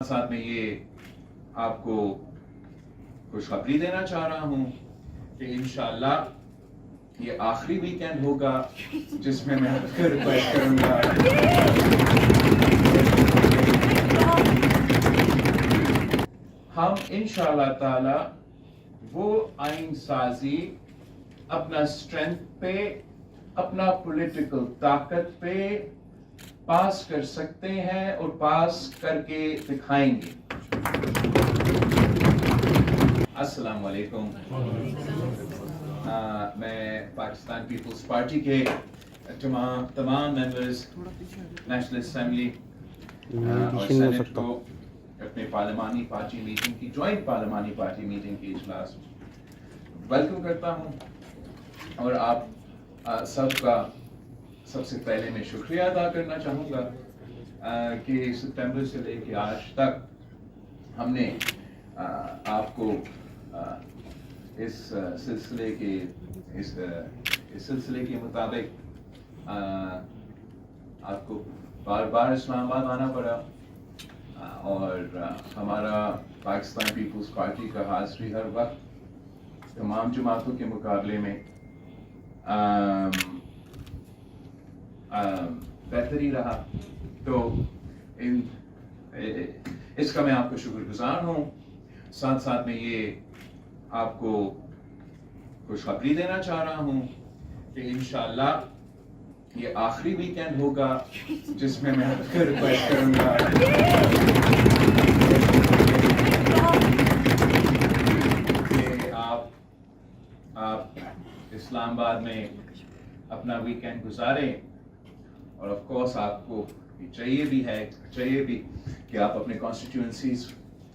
साथ में ये आपको खुशखबरी देना चाह रहा हूँ कि इंशाअल्लाह ये आखिरी वीकेंड होगा जिसमें मैं आपको रिक्वेस्ट करूँगा हम इंशाअल्लाह ताला वो आइन साजी अपना स्ट्रेंथ पे, अपना पॉलिटिकल ताकत पे पास कर सकते हैं और पास करके दिखाएंगे। अस्सलाम वालेकुम। मैं पाकिस्तान पीपल्स पार्टी के तमाम मेंबर्स नेशनल असेंबली और सेनेट को अपने पार्लिमानी पार्टी मीटिंग की जॉइंट पार्लिमानी पार्टी मीटिंग की इजलास वेलकम करता हूं और आप सबका सबसे पहले मैं शुक्रिया अदा करना चाहूँगा कि सितंबर से लेकर आज तक हमने आपको इस सिलसिले के मुताबिक आपको बार बार इस्लामाबाद आना पड़ा और हमारा पाकिस्तान पीपल्स पार्टी का हाजिरी हर वक्त तमाम जमातों के मुकाबले में बेहतरी रहा। तो इसका मैं आपको शुक्रगुजार हूँ। साथ साथ में ये आपको खुशखबरी देना चाह रहा हूँ कि इंशाअल्लाह ये आखिरी वीकेंड होगा जिसमें मैं आपको रिक्वेस्ट करूँगा कि आप इस्लामाबाद में अपना वीकेंड गुजारें और ऑफ कोर्स आपको चाहिए भी कि आप अपने कॉन्स्टिट्यूएंसीज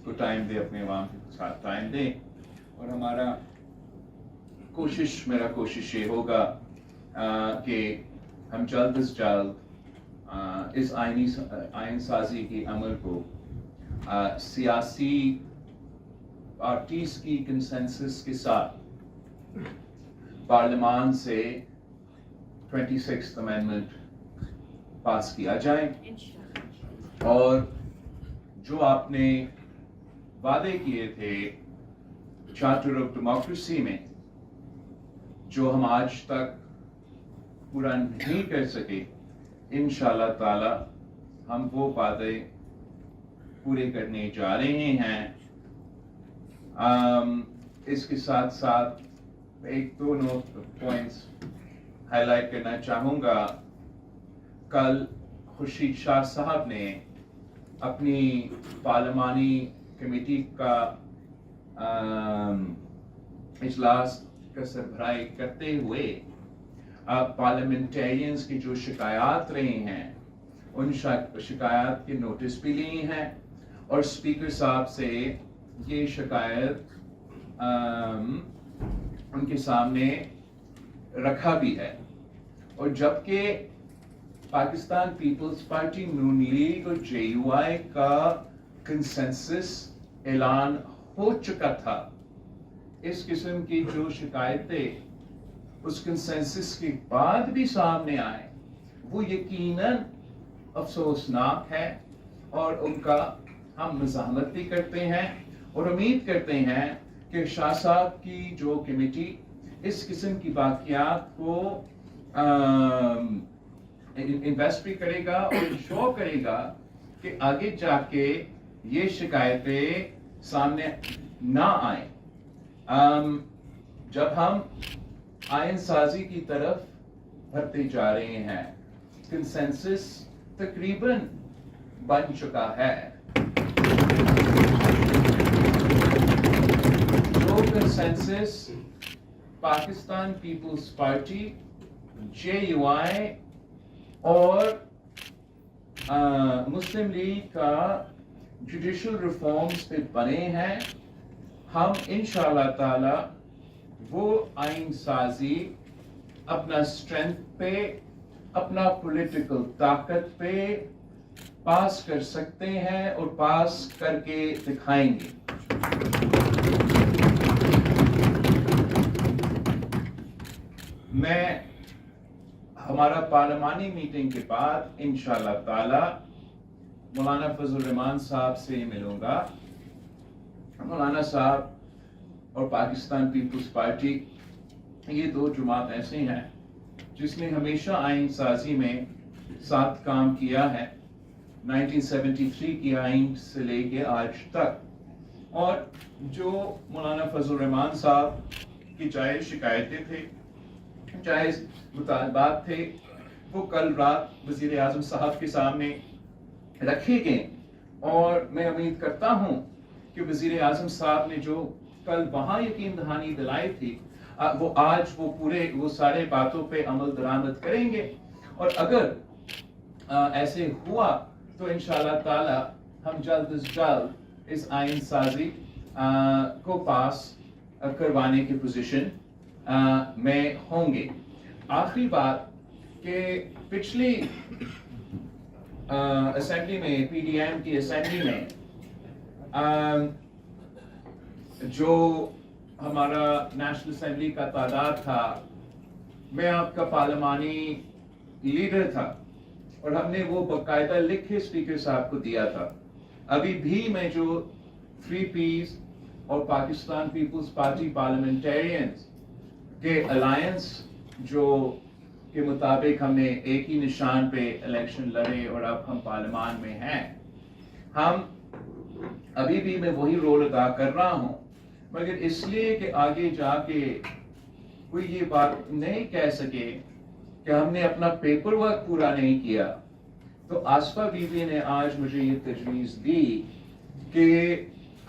को टाइम दें, अपने अवाम के साथ टाइम दें। और मेरा कोशिश ये होगा कि हम जल्द से जल्द इस आइन साजी की अमल को सियासी पार्टीज की कंसेंसस के साथ पार्लियामान से 26th अमेंडमेंट पास किया जाए और जो आपने वादे किए थे चार्टर ऑफ डेमोक्रेसी में जो हम आज तक पूरा नहीं कर सके, इंशाअल्लाह ताला हम वो वादे पूरे करने जा रहे हैं। इसके साथ साथ एक दो पॉइंट्स हाईलाइट करना चाहूँगा। कल खुर्शीद शाह साहब ने अपनी पार्लिमानी कमेटी का इजलास का सरबराही करते हुए पार्लियामेंटेरियंस की जो शिकायत रही हैं उन शिकायत के नोटिस भी लिए हैं और स्पीकर साहब से ये शिकायत उनके सामने रखा भी है। और जबकि पाकिस्तान पीपल्स पार्टी, नून लीग और JUI का कंसेंसस ऐलान हो चुका था, इस किस्म की जो शिकायतें उस कंसेंसस के बाद भी सामने आए वो यकीनन अफसोसनाक है और उनका हम मज़ाहमत भी करते हैं और उम्मीद करते हैं कि शाह साहब की जो कमेटी इस किस्म की वाक़यात को इन्वेस्ट भी करेगा और इंश्योर करेगा कि आगे जाके ये शिकायतें सामने ना आए। जब हम आइन साजी की तरफ बढ़ते जा रहे हैं, कंसेंसस तकरीबन बन चुका है। जो consensus Pakistan peoples party, JUI और मुस्लिम लीग का जुडिशल रिफॉर्म्स पे बने हैं, हम इंशाअल्लाह ताला वो आइन साजी अपना स्ट्रेंथ पे, अपना पॉलिटिकल ताकत पे पास कर सकते हैं और पास करके दिखाएंगे। मैं हमारा पार्लिमानी मीटिंग के बाद इंशाअल्लाह ताला मौलाना फजल रहमान साहब से मिलूंगा। मौलाना साहब और पाकिस्तान पीपल्स पार्टी, ये दो जमात ऐसे हैं जिसने हमेशा आइन साजी में साथ काम किया है, 1973 की आइन से लेके आज तक। और जो मौलाना फजल रहमान साहब की चाहे शिकायतें थे, चाहे मुतालबात थे, वो कल रात वजीर आजम साहब के सामने रखे गए। और मैं उम्मीद करता हूँ कि वजीर आजम साहब ने जो कल वहाँ यकीन दहानी दिलाई थी, वो आज वो सारे बातों पे अमल दरामद करेंगे। और अगर ऐसे हुआ तो इंशाअल्लाह ताला हम जल्द अज जल्द इस आइन साजी को पास करवाने की पोजीशन में होंगे। आखिरी बात कि पिछली असेंबली में, पीडीएम की असेंबली में जो हमारा नेशनल असेंबली का तादाद था, मैं आपका पार्लिमानी लीडर था और हमने वो बाकायदा लिख के स्पीकर साहब को दिया था। अभी भी मैं जो 3 पीस और पाकिस्तान पीपल्स पार्टी पार्लियामेंटेरियंस के अलायंस जो के मुताबिक हमने एक ही निशान पे इलेक्शन लड़े और अब हम पार्लियामान में हैं, हम अभी भी मैं वही रोल अदा कर रहा हूं। मगर इसलिए कि आगे जाके कोई ये बात नहीं कह सके कि हमने अपना पेपर वर्क पूरा नहीं किया, तो आसफा बीवी ने आज मुझे ये तजवीज़ दी कि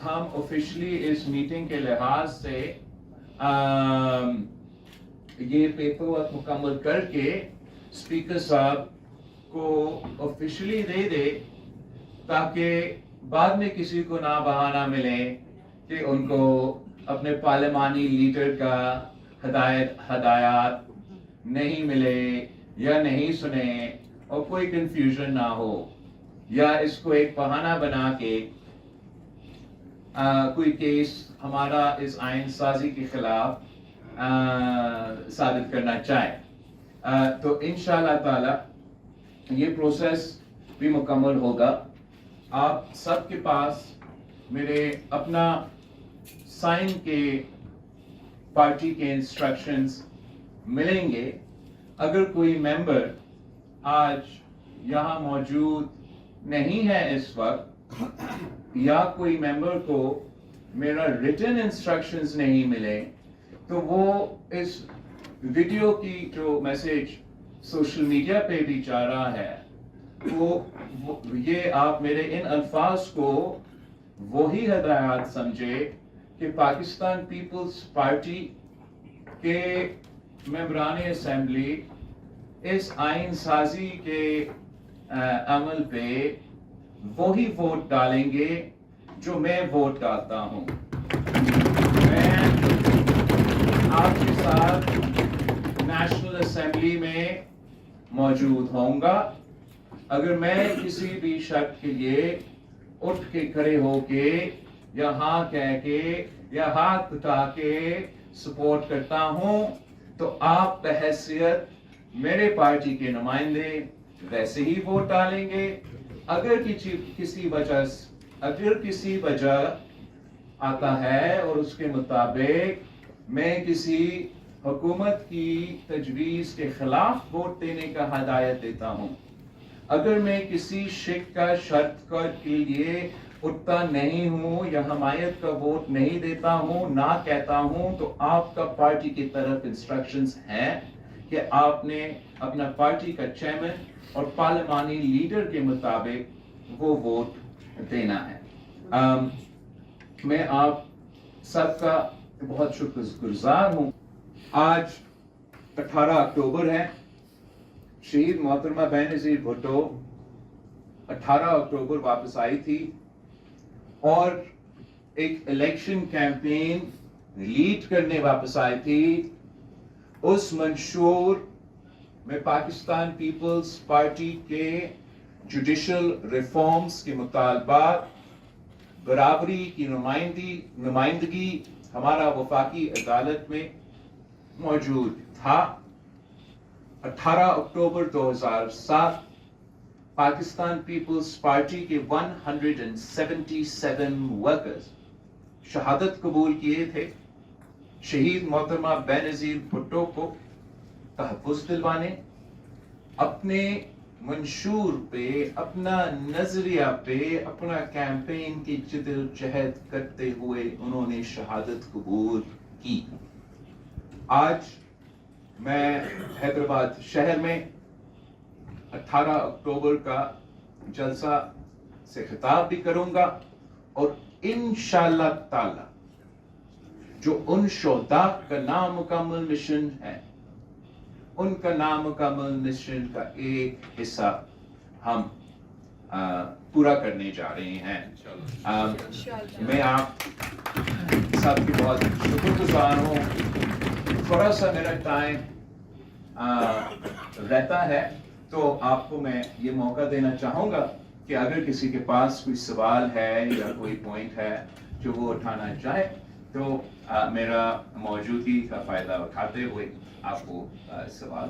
हम ऑफिशियली इस मीटिंग के लिहाज से ये पेपर वर्क मुकम्मल करके स्पीकर साहब को ऑफिशियली दे दे, ताकि बाद में किसी को ना बहाना मिले कि उनको अपने पार्लियामानी लीडर का हदायत नहीं मिले या नहीं सुने और कोई कंफ्यूजन ना हो, या इसको एक बहाना बना के कोई केस हमारा इस आइन साजी के खिलाफ साबित करना चाहे। तो इंशाअल्लाह ताला ये प्रोसेस भी मुकम्मल होगा। आप सबके पास मेरे अपना साइन के पार्टी के इंस्ट्रक्शंस मिलेंगे। अगर कोई मेंबर आज यहाँ मौजूद नहीं है इस वक्त, या कोई मेंबर को मेरा रिटन इंस्ट्रक्शंस नहीं मिले, तो वो इस वीडियो की जो मैसेज सोशल मीडिया पे भी जा रहा है, वो ये आप मेरे इन अल्फाज को वही हदायत समझे कि पाकिस्तान पीपल्स पार्टी के मेंबरान असेंबली इस आइन साजी के अमल पे वही वोट डालेंगे जो मैं वोट डालता हूं। मैं आपके साथ नेशनल असेंबली में मौजूद होऊंगा। अगर मैं किसी भी शर्त के लिए उठ के खड़े होके या हाँ कह के या हाथ उठा के सपोर्ट करता हूं, तो आप बहैसियत मेरे पार्टी के नुमाइंदे वैसे ही वोट डालेंगे। अगर किसी वजह आता है और उसके मुताबिक मैं किसी हुकूमत की तजवीज़ के खिलाफ वोट देने का हदायत देता हूं, अगर मैं किसी शिक का शर्त के लिए उठता नहीं हूं या हमायत का वोट नहीं देता हूं, ना कहता हूं, तो आपका पार्टी की तरफ इंस्ट्रक्शंस हैं कि आपने अपना पार्टी का चेयरमैन और पार्लियामानी लीडर के मुताबिक वो वोट देना है। मैं आप सबका बहुत शुक्रगुजार हूं। आज 18 अक्टूबर है। शहीद मोहतरमा बेनज़ीर भुट्टो 18 अक्टूबर वापस आई थी और एक इलेक्शन कैंपेन लीड करने वापस आई थी। उस मंशूर में पाकिस्तान पीपल्स पार्टी के जुडिशल रिफॉर्म्स के मुतालबात, बराबरी की नुमाइंदगी हमारा वफाकी अदालत में मौजूद था। 18 अक्टूबर 2007 पाकिस्तान पीपल्स पार्टी के 177 वर्कर्स शहादत कबूल किए थे शहीद मोहतरमा बेनज़ीर भुट्टो को तहफ़्फ़ुज़ दिलवाने, अपने मंशूर पे, अपना नजरिया पे, अपना कैंपेन की जिद्दोजहद करते हुए उन्होंने शहादत कबूल की। आज मैं हैदराबाद शहर में 18 अक्टूबर का जलसा से खिताब भी करूंगा और इंशाअल्लाह ताला जो उन शोहदा का नामुकम्मल मिशन है, उनका नामुकम्मल मिशन का एक हिस्सा हम पूरा करने जा रहे हैं। मैं आप सबकी बहुत शुक्रगुजार हूँ। थोड़ा सा मेरा टाइम रहता है तो आपको मैं ये मौका देना चाहूँगा कि अगर किसी के पास कोई सवाल है या कोई पॉइंट है जो वो उठाना चाहे तो मेरा मौजूदगी का फ़ायदा उठाते हुए आपको सवाल